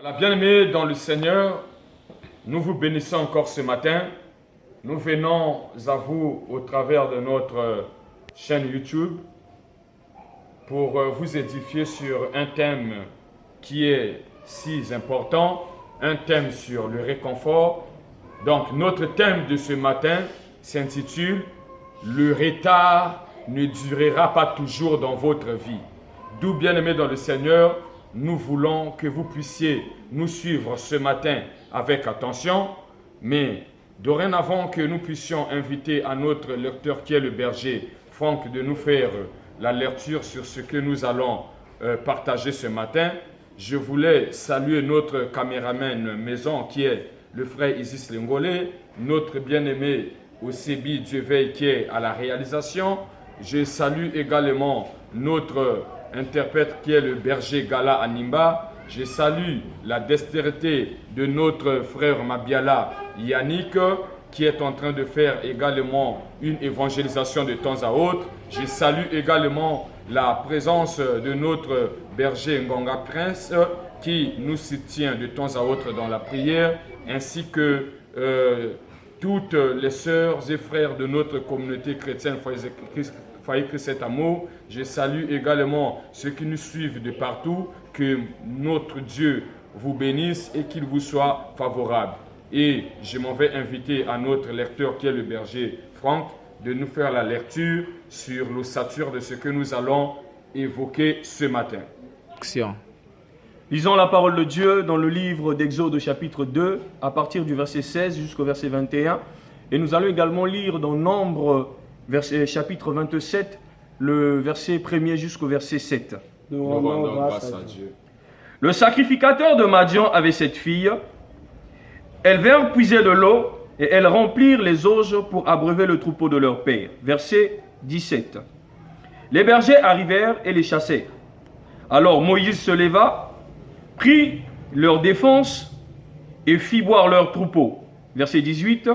Voilà, bien-aimés dans le Seigneur, nous vous bénissons encore ce matin. Nous venons à vous au travers de notre chaîne YouTube pour vous édifier sur un thème qui est si important, un thème sur le réconfort. Donc notre thème de ce matin s'intitule « Le retard ne durera pas toujours dans votre vie ». D'où, bien-aimés dans le Seigneur, nous voulons que vous puissiez nous suivre ce matin avec attention, mais dorénavant que nous puissions inviter à notre lecteur qui est le berger, Franck, de nous faire la lecture sur ce que nous allons partager ce matin. Je voulais saluer notre caméraman maison qui est le frère Isis Lengolé, notre bien-aimé Osebi Dieuveil qui est à la réalisation. Je salue également notre interprète qui est le berger Gala Animba. Je salue la dextérité de notre frère Mabiala Yannick qui est en train de faire également une évangélisation de temps à autre. Je salue également la présence de notre berger Ngonga Prince qui nous soutient de temps à autre dans la prière, ainsi que toutes les sœurs et frères de notre communauté chrétienne Foyer Christ Amour. Je salue également ceux qui nous suivent de partout. Que notre Dieu vous bénisse et qu'il vous soit favorable. Et je m'en vais inviter à notre lecteur qui est le berger Franck de nous faire la lecture sur l'ossature de ce que nous allons évoquer ce matin. Lisons la parole de Dieu dans le livre d'Exode chapitre 2 à partir du verset 16 jusqu'au verset 21. Et nous allons également lire dans Nombre chapitre 27 le verset 1er jusqu'au verset 7. Nous rendons grâce à Dieu. Le sacrificateur de Madian avait cette fille. Elles vinrent puiser de l'eau et elles remplirent les auges pour abreuver le troupeau de leur père. Verset 17. Les bergers arrivèrent et les chassèrent. Alors Moïse se leva, prit leur défense et fit boire leur troupeau. Verset 18.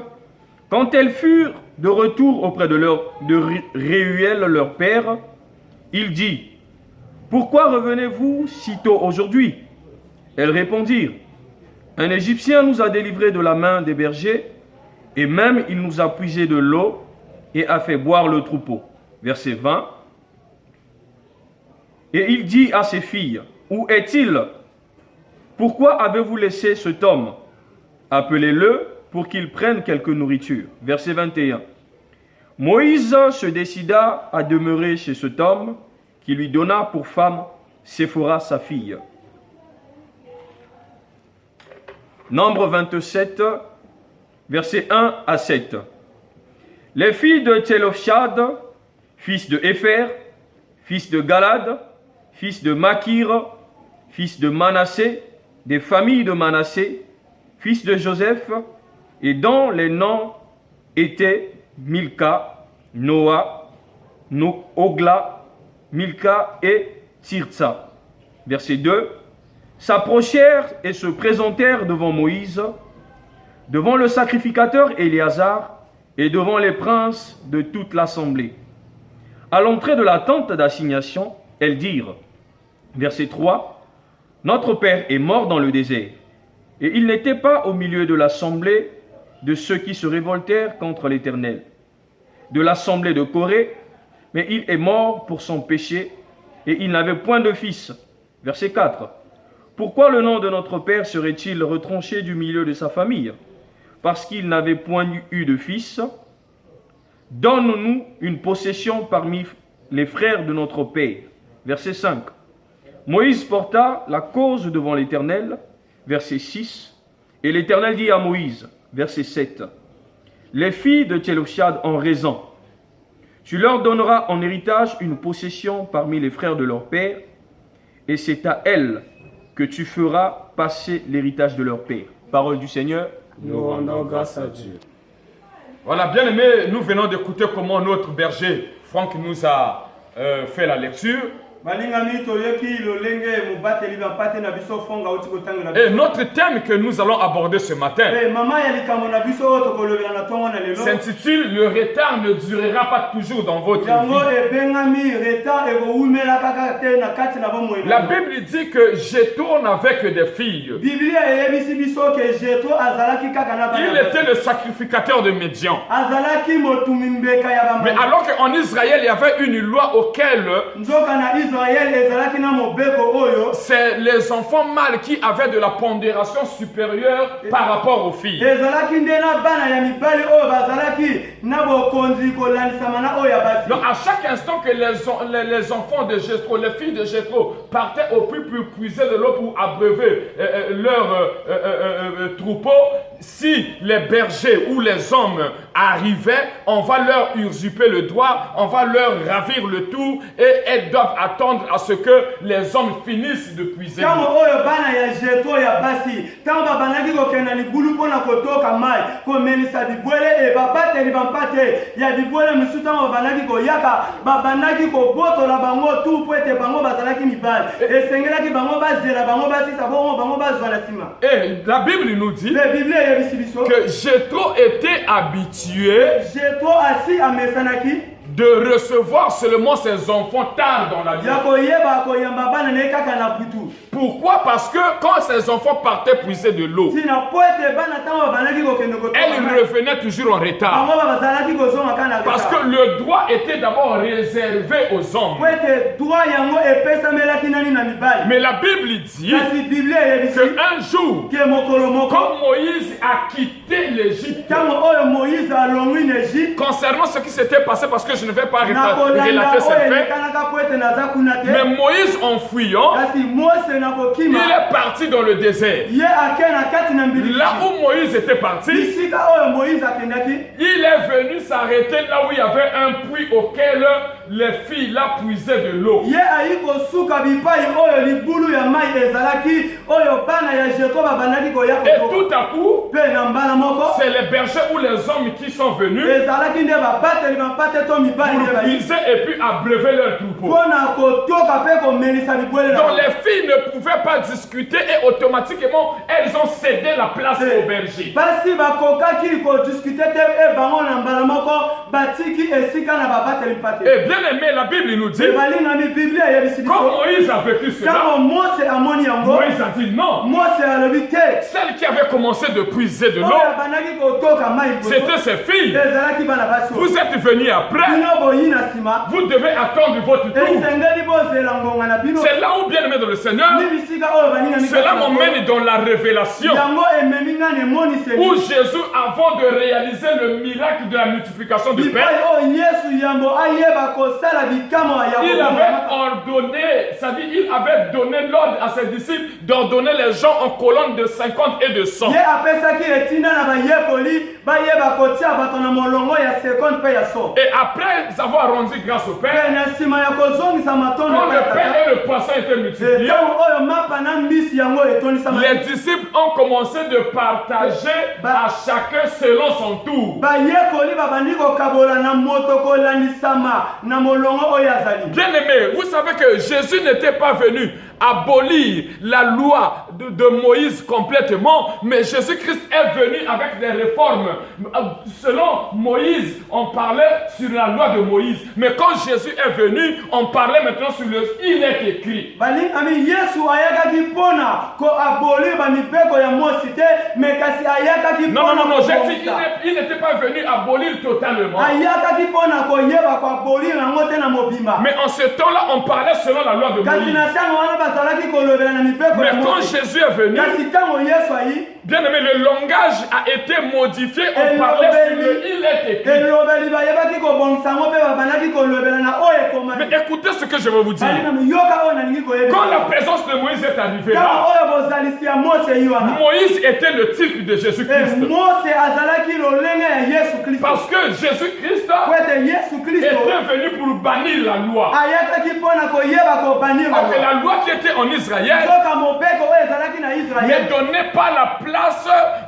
Quand elles furent de retour auprès de Réuel, leur père, il dit: pourquoi revenez-vous si tôt aujourd'hui? Elles répondirent: un Égyptien nous a délivrés de la main des bergers, et même il nous a puisé de l'eau et a fait boire le troupeau. Verset 20. Et il dit à ses filles: où est-il? Pourquoi avez-vous laissé cet homme? Appelez-le pour qu'il prenne quelque nourriture. Verset 21. Moïse se décida à demeurer chez cet homme, qui lui donna pour femme Séphora sa fille. Nombre 27, versets 1 à 7. Les filles de Télopshad, fils de Épher, fils de Galad, fils de Makir, fils de Manassé, des familles de Manassé, fils de Joseph, et dont les noms étaient Milka, Noah, Ogla, Milka et Tirtsa. Verset 2. S'approchèrent et se présentèrent devant Moïse, devant le sacrificateur Éléazar et devant les princes de toute l'assemblée. À l'entrée de la tente d'assignation, elles dirent, verset 3, notre père est mort dans le désert, et il n'était pas au milieu de l'assemblée de ceux qui se révoltèrent contre l'Éternel, de l'assemblée de Corée, mais il est mort pour son péché, et il n'avait point de fils. Verset 4. Pourquoi le nom de notre père serait-il retranché du milieu de sa famille? Parce qu'il n'avait point eu de fils. Donne-nous une possession parmi les frères de notre père. Verset 5. Moïse porta la cause devant l'Éternel. Verset 6. Et l'Éternel dit à Moïse, verset 7. Les filles de Télopshad ont raison. Tu leur donneras en héritage une possession parmi les frères de leur père, et c'est à elles que tu feras passer l'héritage de leur père. Parole du Seigneur. Nous rendons grâce à Dieu. Voilà, bien aimés, nous venons d'écouter comment notre berger Franck nous a fait la lecture. Et notre thème que nous allons aborder ce matin s'intitule « Le retard ne durera pas toujours dans votre vie ». La Bible dit que Jéthro n'avait que des filles. Il était le sacrificateur de Midian. Mais alors qu'en Israël, il y avait une loi auquel c'est les enfants mâles qui avaient de la pondération supérieure par rapport aux filles. Donc à chaque instant que les enfants de Jéthro, les filles de Jéthro partaient au puits pour puiser de l'eau pour abreuver leur troupeau, si les bergers ou les hommes arrivaient, on va leur usurper le droit, on va leur ravir le tout et elles doivent attendre à ce que les hommes finissent de puiser. Et la Bible nous dit que Jéthro était habitué de recevoir seulement ses enfants tard dans la vie. Pourquoi? Parce que quand ses enfants partaient puiser de l'eau, elles revenaient toujours en retard. Parce que le droit était d'abord réservé aux hommes. Mais la Bible dit qu'un jour, quand Moïse a quitté l'Égypte, concernant ce qui s'était passé, parce que je ne vais pas relater ces faits, mais Moïse, en fuyant, il est parti dans le désert. Là où Moïse était parti, il est venu s'arrêter là où il y avait un puits auquel les filles là puisaient de l'eau. Et tout à coup, c'est les bergers ou les hommes qui sont venus pour puiser et puis abreuver leur troupeau. Donc les filles ne pouvaient pas discuter et automatiquement elles ont cédé la place aux bergers. Et bien aimé, la Bible nous dit, quand Moïse a vécu cela, Moïse a dit non. Celle qui avait commencé de puiser de l'eau, c'était ses filles. Vous êtes venus après. Vous devez attendre votre tour. C'est là où, bien aimé dans le Seigneur, cela m'emmène dans la révélation où Jésus, avant de réaliser le miracle de la multiplication du pain, il avait ordonné, c'est-à-dire il avait donné l'ordre à ses disciples d'ordonner les gens en colonne de 50 et de 100. Et après avoir rendu grâce au Père, quand le pain et le poisson étaient multipliés, les disciples ont commencé de partager à chacun selon son tour. Bien aimé, vous savez que Jésus n'était pas venu abolir la loi de Moïse complètement, mais Jésus-Christ est venu avec des réformes. Selon Moïse, on parlait sur la loi de Moïse, mais quand Jésus est venu, on parlait maintenant sur le il est écrit. Non, j'ai dit il n'était pas venu abolir totalement. Mais en ce temps-là, on parlait selon la loi de Moïse. Mais quand Jésus est venu, bien aimé, le langage a été modifié. On parlait sur le il est écrit. Mais écoutez ce que je vais vous dire. Quand la présence de Moïse est arrivée là, Moïse était le type de Jésus-Christ. Parce que Jésus-Christ était venu pour bannir la loi. Parce que la loi qui était en Israël ne donnait pas la place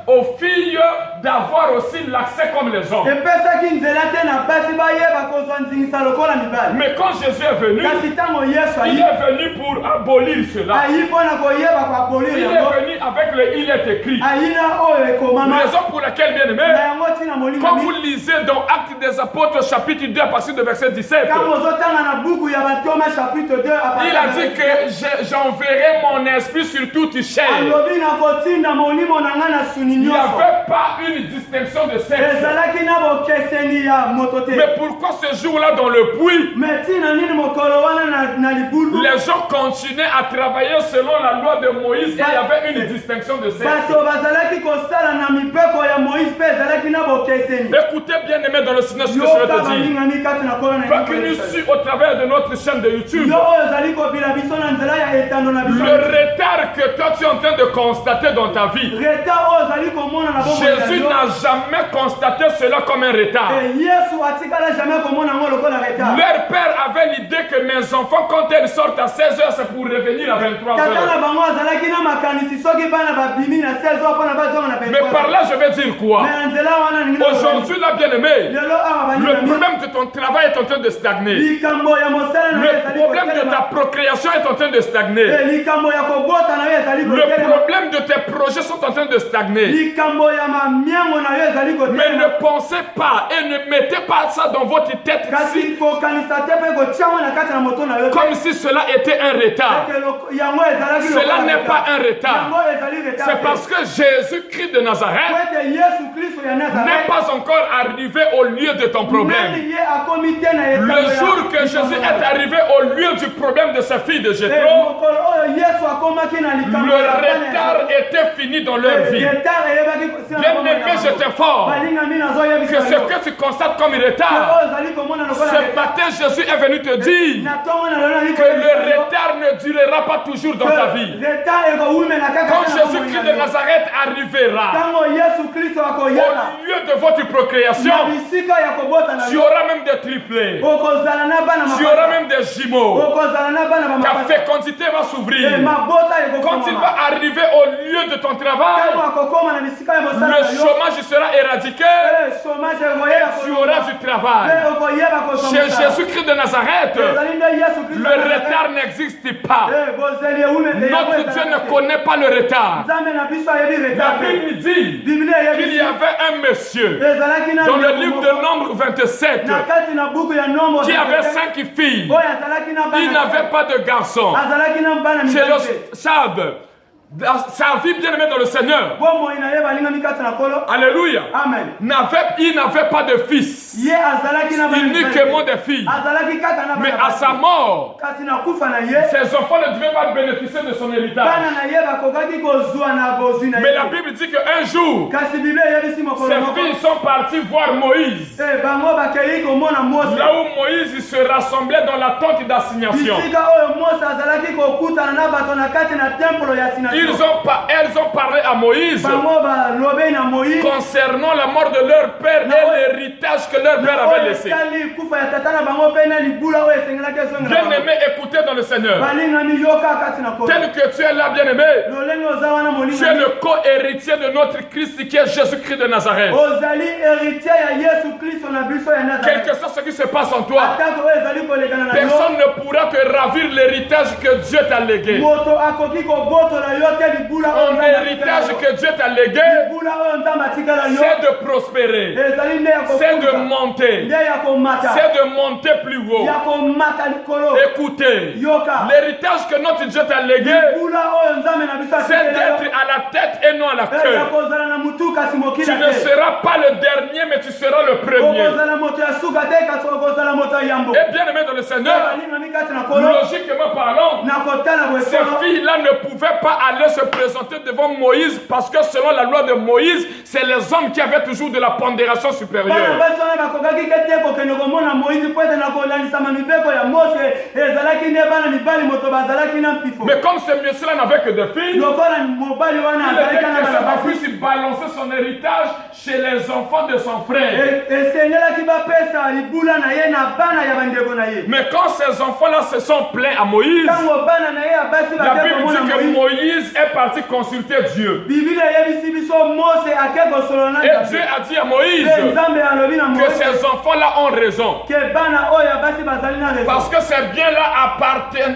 aux filles d'avoir aussi l'accès comme les hommes. epesaki nzela te na basi bayeba kozwa nzingisa lokola mibali. Mais quand Jésus est venu, kasi ntango yesu il ayi est venu pour abolir cela. ayi mpo na koyeba koabolir Il yango. est venu avec le il est écrit. ayi na oyo ekomama Raison pour laquelle, bien aimé, na yango ntina molimo quand vous lisez dans Actes des Apôtres chapitre 2 à partir de verset 17, ntango ozotanga na buku ya batoma chapitre 2 il a dit que j'enverrai mon esprit sur toute chair. alobi na kotinda molimo na ngai na suni Il n'y nyonso. avait pas une distinction de sexe. ezalaki na bokeseni ya moto te. Mais pourquoi ce jour-là dans le puits, me ntina nini mokolo wana na libulu les gens continuaient à travailler selon la loi de Moïse et il y avait une distinction de sexe? bato bazalaki kosala na mibeko ya moïse mpe ezalaki na bokeseni. Écoutez bien aimé dans le Seigneur ce que je vais yoka te dire. balingami kati na kolo na Pas que nous suivons au travers de notre chaîne de YouTube. yo oyo ezali kobila biso na nzela ya etando na biso. Le retard que toi tu es en train de constater dans ta vie, retard oyo ezali komona na bomoi na Jésus yo. n'a jamais constaté cela comme un retard. yesu atikala jamais komona yango lokola retard. Leur père avait l'idée que mes enfants, quand ils sortent à 16h, c'est pour revenir à 23h. tata na bango azalaki na makanisi soki bana babimi na 16 ans mpona bazonga na Mais par là, je vais dire quoi? na nzela wana ningi Aujourd'hui, là, bien aimé, lelo awa le balingami problème de ton travail est en train de stagner. likambo ya mosala na yo Le ezali problème de kotelema. ta procréation est en train de stagner. likambo ya kobota na yo ezali Le kotelema. problème de tes projets sont en train de stagner. likambo ya mamiango na yo ezali Mais kotelema. ne pensez pas et ne mettez pas ça dans votre tête kasi kokanisa te mpe kotiango na kati na moto na yo te. comme si cela était un retard. yango ezalaki Cela lokola n'est retard. pas un retard. yango ezali retard C'est te. parce que Jésus-Christ de Nazareth po ete yesu kristo ya n'est nazareth pas encore arrivé au lieu de ton problème. nani ye akomi te na etando Le ya jour que Jésus est arrivé au lieu du problème de sa fille de Jéthro, mokolo oyo yesu akomaki na likambo le ya bana ya retard était fini dans leur vie. retard eyebaki kosila na bomoi na Bien-aimé, bango. je t'informe balingami que nazoyebisa ce yo. que tu constates comme retard, oyo ezali komona lokola ce retard. matin Jésus est venu te dire na ntongo na lelo nali que le koyebisa yo. retard ne durera pas toujours dans ta vie. retard ekowumela kaka Quand te na bomoi Jésus-Christ na de yo. Nazareth arrivera, ntango yesu kristo akoyala au lieu de votre procréation, na bisika ya kobota na tu yo auras même des triplés, okozala na bana tu auras mapasa même des jumeaux. okozala na bana Ta bamapasa fécondité va s'ouvrir. mabota Quand il ekokomama va arriver au lieu de ton travail, ntango akokoma na bisika ya mosala le na yo chômage sera éradiqué. chômage ekoyeba Tu auras du travail. okoyeba Chez Jésus-Christ de Nazareth, ezali nde yesu kristo le retard n'existe pas. bozeli ewumela Notre Dieu ne connaît pas le retard. nzambe na biso ayebi La retard te Bible dit biblia qu'il eyebi y avait un monsieur ezalaki na dans le ndeko livre moko. de Nombre 27 na kati na buku ya nombo qui avait 5 filles. oyo azalaki na Il n'avait pas de garçon. azalaki na bana C'est mibali te. le Chab. Sa vie bien-aimée dans le Seigneur. bomoi na ye balingami kati na kolo Alléluia. amen Il n'avait pas de fils. ye azalaki na bana mibali te. Uniquement des filles. azalaki kaka na Mais bana à basi. sa mort, kasi na kufa na ye ses enfants ne devaient pas bénéficier de son héritage. bana na ye bakokaki kozwa na bozwi na Mais la ye Bible dit qu'un jour, kasi biblia eyebisi mokolo ses moko filles sont parties voir Moïse. bango bakei komona mose Là où Moïse il se rassemblait dans la tente d'assignation. bisika oyo mose azalaki kokutana na bato na kati na templo ya sinatio Elles ont parlé à Moïse bango balobei na moïse concernant la mort de leur père et l'héritage que leur père avait laissé. esali kufa ya tata na bango mpe na libula oyo esengelaki ezongela Bien-aimé, écoutez dans le Seigneur. balingami yoka kati na kolo Tel que tu es là, bien-aimé, lolenge oza wana tu es molingami le co-héritier de notre Christ qui est Jésus-Christ de Nazareth. ozali héritier ya yesu kristo na biso ya Quel nazareth que soit ce qui se passe en toi, atako oyo ezali kolekana na yo personne ne pourra te ravir l'héritage que Dieu t'a légué. moto akoki kobotola yo te libula oyo Un Nzambe héritage atikala yo. que Dieu t'a légué, libula oyo nzambe atikala yo c'est de prospérer, ezali nde ya c'est de kofuta monter, nde ya komata c'est de monter plus haut. ya komata likolo Écoutez, yoka l'héritage que notre Dieu t'a légué, libula oyo nzambe na biso c'est atikala yo d'être à la tête et non à la ya queue. kozala na mutu kasi Tu mokila ne te seras pas le dernier, mais tu seras le premier. okozala moto ya suka te kasi okozala moto ya yambo Et bien aimé dans le Seigneur, balingami kati na kolo logiquement parlant, na kotala ces bwesolo filles-là ne pouvaient pas aller se présenter devant Moïse parce que selon la loi de Moïse, c'est les hommes qui avaient toujours de la pondération bana supérieure. basi wana bakokaki ke te kokende komona moïse po ete na kolandisama mibeko ya mose ezalaki nde bana mibali moto bazalaki na mpifo Mais comme ces messieurs-là n'avaient que des filles, lokola mobali wana il azalaki était na question bana qu'on basi puisse balancer son héritage chez les enfants de son frère. esengelaki bapesa libula na ye na bana ya bandeko na ye. Mais quand ces enfants-là se sont plaints à Moïse, Ntango bana na ye ya basi la bake Bible komona dit que Moïse, Moïse est parti consulter Dieu. Biblia eyebisi biso Mose ake kosolola na Et Dieu a dit à Moïse Mpe Nzambe alobi na que Moïse ces enfants-là ont raison. ke bana oyo ya basi bazali na raison. Parce que ces biens-là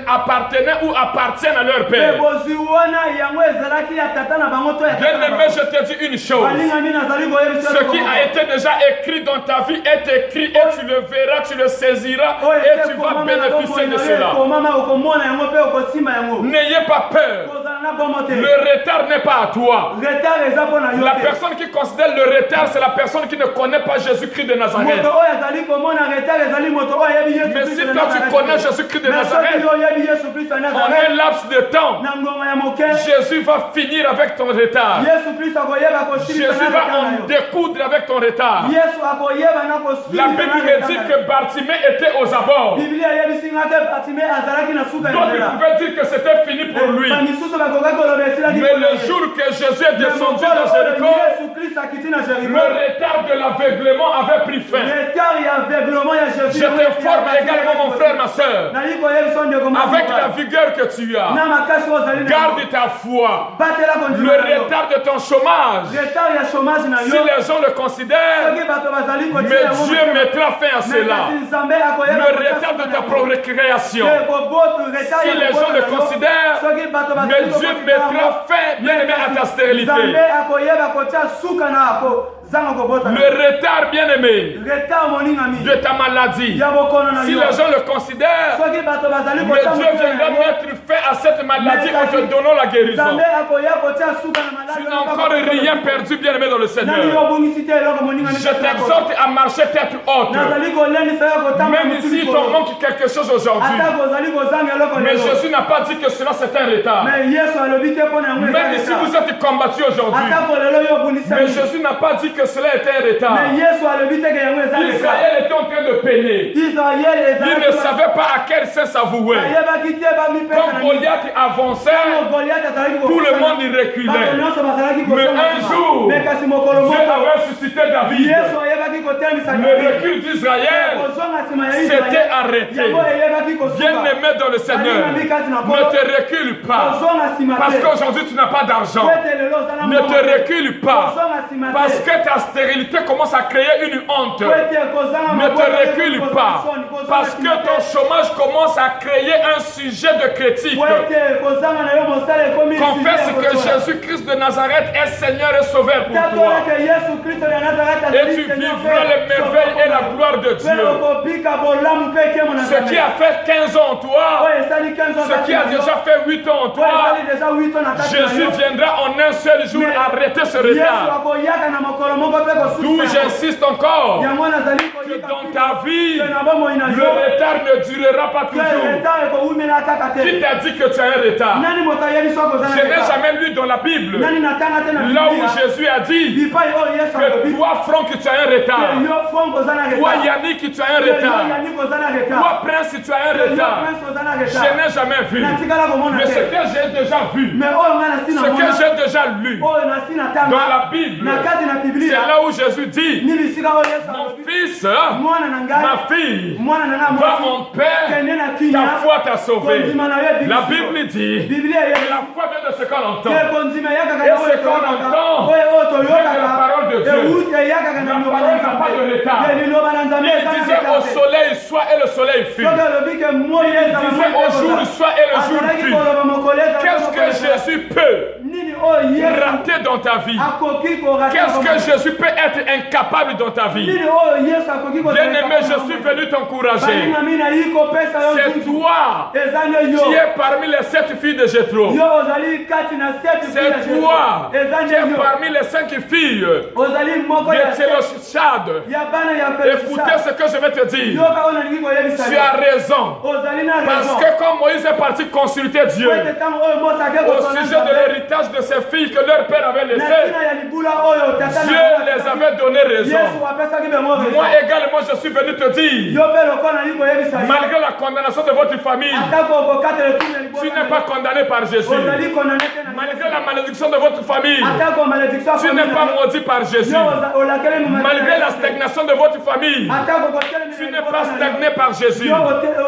appartenaient ou appartiennent à leur Mpe père. bozwi wana yango ezalaki ya tata na bango to ya tata na Bien-aimé, bango. je te dis une chose. Balingami nazali koyebisa Ce qui a été déjà écrit dans ta vie est écrit et tu le verras, tu le saisiras oyo et ete tu vas komama na bénéficier de bomoi na yo, cela. ekomama okomona yango mpe okosimba yango. N'ayez pas peur. Kozala na bomo te. Le retard n'est pas à toi. Retard eza mpo na yo La te. personne qui considère le retard, c'est la personne qui ne connaît pas Jésus-Christ de Nazareth. Moto oyo azali komona retard ezali moto oyo ayebi Yesu Mais Kristo si ya toi tu Nazareth. connais Jésus-Christ de Mais Nazareth, soki yo oyebi Yesu Kristo ya en un Nazareth, laps de temps, na ngonga ya moke Jésus va finir avec ton retard. Yesu Kristo akoyeba kosilisa Jésus na va retard na en yo. découdre avec ton retard. Yesu akoyeba na La kosilisa Bible na me retard dit na yo. que Bartimée était aux abords. Biblia eyebisi nga te Bartime azalaki na suka ya Donc il nzela. pouvait dire que c'était fini pour lui. Bamisusu bakokaki koloba esilaki Mais mpo na le ye. jour que Jésus est Mais descendu mokolo dans oyo Jéricho, Yesu Kristo akiti na le Jéricho, retard de l'aveuglement avait pris fin. retard ya aveuglement ya Jésus. Je t'informe également, mon frère, ma soeur, Nali koyebisa ndeko moko avec la mobali. vigueur que tu as, na makasi oyo ozali na garde yango. ta foi. Batela Le kondima na yo. retard de ton chômage, Retard ya chômage na si yo. les gens le considèrent, Soki bato bazali kotia mais yango Dieu motema. mettra fin à Mais cela. kasi Nzambe akoyeba Le kotia retard de suka ta na propre yango. création, Ke koboto, retard si ya les koboto gens le na yo. considèrent, Soki bato bazali mais Dieu kobotika mettra yango. fin, bien-aimé, à ta stérilité. Nzambe akoyeba kotia suka na ako zanga kobota na Le yo. retard, bien-aimé, Retard moningami de ta maladie, ya bokono na si yo. les gens le considèrent, Soki bato bazali mais kotia Dieu motema na viendra yango. mettre fin à cette maladie en te Mais donnant la guérison. Nzambe akoya kotia suka na maladi. Tu n'as encore rien perdu, bien-aimé, dans le Nani Seigneur. obungisi te eloko moningami. Je t'exhorte à marcher tête haute. nazali kolendisa yo kotanga Même motu ici, il likolo. t'en manque quelque chose aujourd'hui. ata kozali kozanga eloko Mais lelo. Jésus n'a pas dit que cela c'est un retard. Mais Yesu alobi te mpo na yango eza Même ici, retard. vous êtes combattu aujourd'hui. ata kolelo yo obundisa Mais yo. Jésus n'a pas dit que cela était un retard. Mais Yesu alobi te ke yango eza retard. Israël était en train de peiner. Israel Il ne savait pas à quel sein s'avouer. ayebaki te bamipesa Comme Goliath avançait, Goliath azalaki tout le kokosana. monde y Bato reculait. nyonso bazalaki Mais kosala un nsima. jour, Mais kasi mokolo Dieu moko avait suscité David. Yesu ayebaki kotemisa Le David. recul d'Israël kozonga nsima ya s'était Israel. arrêté. Yango eyebaki kosuka. Bien-aimé dans le Seigneur, ne te recule pas. kozonga nsima Parce te. qu'aujourd'hui, tu n'as pas d'argent. Kwete lelo ozala Ne mbongo te te. recule pas. Kozonga nsima te. Parce que ta stérilité commence à créer une honte. Kwete kozanga Ne maboko te te, recule kozonga pas. soni, kozonga Parce que nsima te. ton chômage commence à créer un sujet de critique. Kwete kozanga na yo mosala ekomi Confesse sujet ya que kotola. Jésus-Christ de Nazareth est Seigneur et Sauveur pour Tatola toi. ke Yesu Kristo ya Nazareth Et azali tu Seigneur vivras pe, les merveilles et la gloire de pe Dieu. okobika bolamu pe ekemo na Ce qui a fait 15 ans en toi, oyo esali 15 ans ce qui a kati na yo, déjà fait 8 ans en oyo toi, esali déjà 8 ans na kati na Jésus yo. viendra en un seul jour Mais arrêter ce Yesu retard. akoyaka na mokolo moko pe D'où kosusa j'insiste encore yango nazali que koyika dans ta vie, ke na bomoi na le yo retard ne durera pas ke toujours. retard ekowumela kaka te. Qui t'a dit que tu as un retard? Nani moto ayebi soki oza na Je n'ai retard? jamais lu dans la Bible Nani natanga te na là où Biblia Jésus a dit bipai oyo Yesu alobi que toi, Franck, tu as un retard. ke yo Franck oza na Toi, retard. Yannick, tu as un Ke yo retard. Yannick oza na retard. Toi, Prince, tu as un Ke yo retard. Prince oza na Je retard. n'ai jamais vu. natikala komona Mais ce te. que j'ai déjà vu, Mais oyo ngai nasi ce que namona j'ai déjà lu oyo nasi natanga dans la Bible, na kati na c'est Biblia là où Jésus dit, ni bisika oyo Yesu mon alobi fils, mwana na ngai ma fille, mwana na ngai va mwasi en paix, kende na ta kinya foi t'a sauvé. kondima na yo ebikisi La yo. Bible dit, Biblia que eyebi la foi vient de ce qu'on entend. ke kondima eyakaka Et na ce oyo qu'on toyokaka entend oyo vient de la parole de Dieu. ewuti eyakaka na La liloba parole na n'a pas de Nzambe retard. ke liloba na Nzambe Il eza na disait au retard te. soleil, soit et le soleil fut. soki alobi ke moi Il disait au jour, soit et le jour azalaki fut. koloba mokolo ezalaki Qu'est-ce que mokolo Jésus peut nini oyo Yesu rater dans ta vie? akoki korata Qu'est-ce que komona. Jésus peut être incapable dans ta vie? nini oyo Yesu akoki kozala Bien-aimé, je kapable suis komona. venu t'encourager. balingami na yi kopesa yo C'est nzuzu. toi eza nde yo qui es parmi les 7 filles de Jéthro. yo ozali kati na sete C'est toi eza qui nde es yo parmi les 5 filles ozali moko de ya Télochat. ya bana ya Écoutez ce que je vais te dire. yoka oyo nalingi koyebisa Tu yo as raison. ozali na Parce raison que quand Moïse est parti consulter Dieu ete ntango oyo Mose ake au kosola sujet de Nzambe, l'héritage de ses filles que leur père avait na laissées, ntina ya libula oyo tata na Dieu bango les atata avait donné raison. Yesu apesaki bango raison. Moi également, je suis venu te dire, Yo pe lokola nali koyebisa yo. malgré la condamnation de votre famille, Atako okokatela etumu ya libota tu na n'es yo. pas condamné par Jésus. Ozali condamné te na Malgré la malédiction de votre famille, Atako malédiction ya tu n'es famille pas na yo. maudit par Jésus. Yo olakeli mu Malgré la stagnation de votre famille, Atako kotelemi tu na n'es libota pas na yo. stagné par Jésus. Yo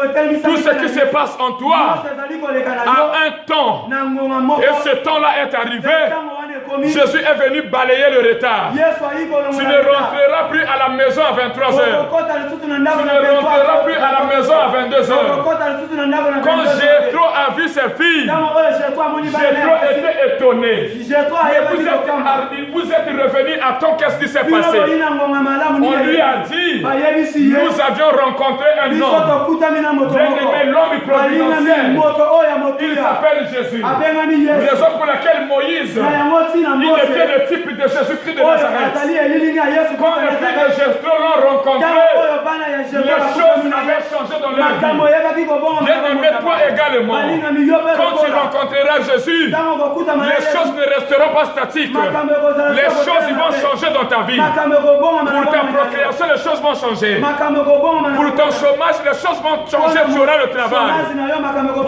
otelemisa Tout ce qui se passe en toi ezali koleka na yo. a un temps, Na ngonga moko. et ce temps-là est arrivé. Ntango wana ekomi. Jésus est venu balayer le retard. Yesu ayi kolongola Tu ne rentreras plus à la maison à 23h. Okokota lisusu na Tu ndako na ne rentreras plus à la maison à 22h. Okokota lisusu na ndako na Quand Jétro a vu ses filles, Ntango oyo Jétro amoni bana Jétro na ye. était étonné. Jétro Mais ayebaki kokamba. vous êtes revenu à temps, qu'est-ce qui s'est Bino passé? boyina ngonga malamu On nini lui a yebi. dit, Bayebisi ye. nous avions rencontré un Biso homme. tokutami na moto moko. Bien-aimé, l'homme providentiel. Balingami moto oyo ya Il motuya. s'appelle Jésus. Abengami Yesu. Raison pour laquelle Moïse, Na yango ntina il Mose. était le type de Jésus-Christ de Oyo Nazareth. azali elilingi ya Yesu Quand Kristo les ya filles de Nazareth. Jésus l'ont rencontré, Ntango oyo bana ya Jétro les bakutami choses na ye. avaient changé dans leur Makambo vie. oyebaki kobonga Bien-aimé, toi également, balingami yo pe quand tu lokola. rencontreras Jésus, Ntango okokutama na les Yesu. choses ne resteront pas statiques. Makambo ekozala Les soko choses tena vont te. changer dans ta vie. Makambo ekobonga Pour ta procréation, les choses vont changer. Makambo ekobonga Pour ton chômage, les choses vont changer, tu auras le travail.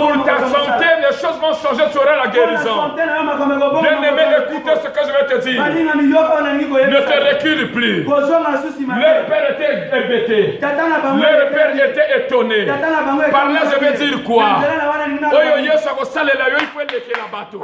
Pour ta santé, les choses vont changer, tu auras la guérison. Bien-aimé, écoutez ce que je vais te dire. Ne te recule plus. Leur père était hébété. Leur père était étonné. Par là, je vais dire quoi? Oyo Yesu akosalela yo ifo elekela bato.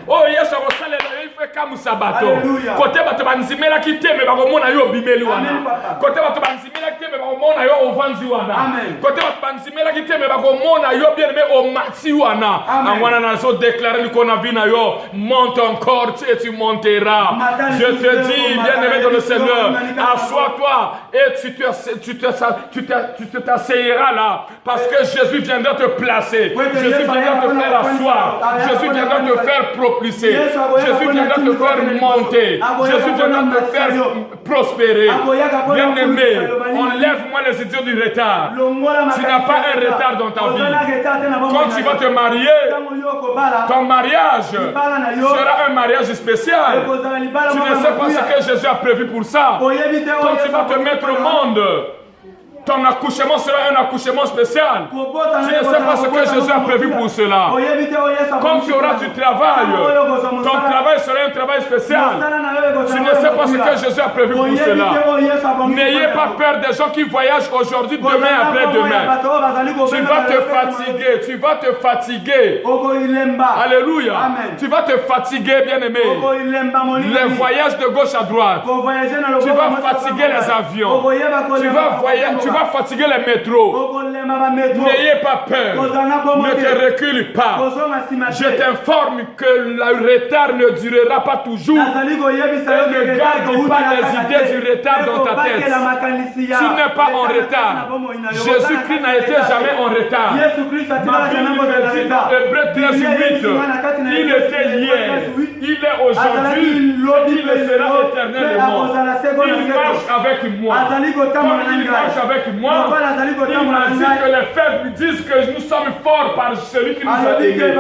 Oyo Yesu akosalela yo ifo ekamusa bato. Alléluia. Kote bato banzimelaki te me bakomona yo obimeli wana. Amen, papa. Kote bato banzimelaki te me bakomona yo ovanzi wana. Amen. Kote bato banzimelaki te me bakomona yo bien aimé omati wana. Amen. Angwana nazo déclarer liko na vie na yo, monte encore et tu monteras. Je te dis, bien aimé dans le Seigneur, assois-toi et tu t'asseyeras là parce que Jésus viendra te placer. Jésus viendra te faire asseoir. Jésus viendra te faire propulser. Jésus viendra te faire monter. Jésus viendra te faire prospérer. Bien aimé, enlève-moi les idiots du retard. Tu n'as pas un retard dans ta vie. Quand tu vas te marier, ton mariage sera un mariage spécial. Tu ne sais pas ce que Jésus a prévu pour ça. Quand tu vas te mettre au monde, ton accouchement sera un accouchement spécial. Tu ne sais pas ce que Jésus a prévu pour cela. Quand tu auras du travail, ton travail sera un travail spécial. Tu ne sais pas ce que Jésus a prévu pour cela. N'ayez pas peur des gens qui voyagent aujourd'hui, demain, après-demain. Tu vas te fatiguer, tu vas te fatiguer. Alléluia. Tu vas te fatiguer, bien-aimé. Les voyages de gauche à droite. Tu vas fatiguer les avions. Tu vas fatiguer les métros. N'ayez pas peur. Ne te recule pas. Je t'informe que le retard ne durera pas toujours. Et ne garde pas les idées du retard dans ta tête. Tu n'es pas en retard. Jésus-Christ n'a été jamais en retard. Ma Bible me dit dans Hébreux 13:8, il était hier, il est aujourd'hui, il le sera éternellement. Il marche avec moi. Comme il marche avec moi, il m'a dit que les faibles disent que nous sommes forts par celui qui nous a aimés.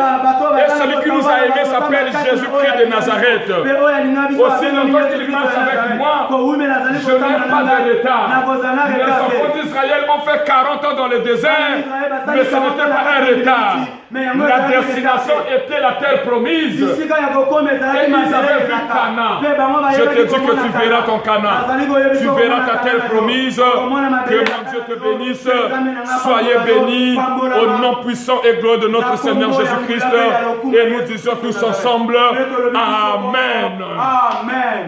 Et celui qui nous a aimés s'appelle Jésus-Christ de Nazareth. Aussi longtemps qu'il marche avec moi, je n'ai pas de retard. Les enfants d'Israël ont fait 40 ans dans le désert, mais ce n'était pas un retard. La destination était la terre promise. Et ils avaient vu Canaan. Je te dis que tu verras ton Canaan. Tu verras ta terre promise. Que mon Dieu te bénisse. Soyez bénis au nom puissant et glorieux de notre Seigneur Jésus-Christ. Et nous disons tous ensemble Amen. Amen.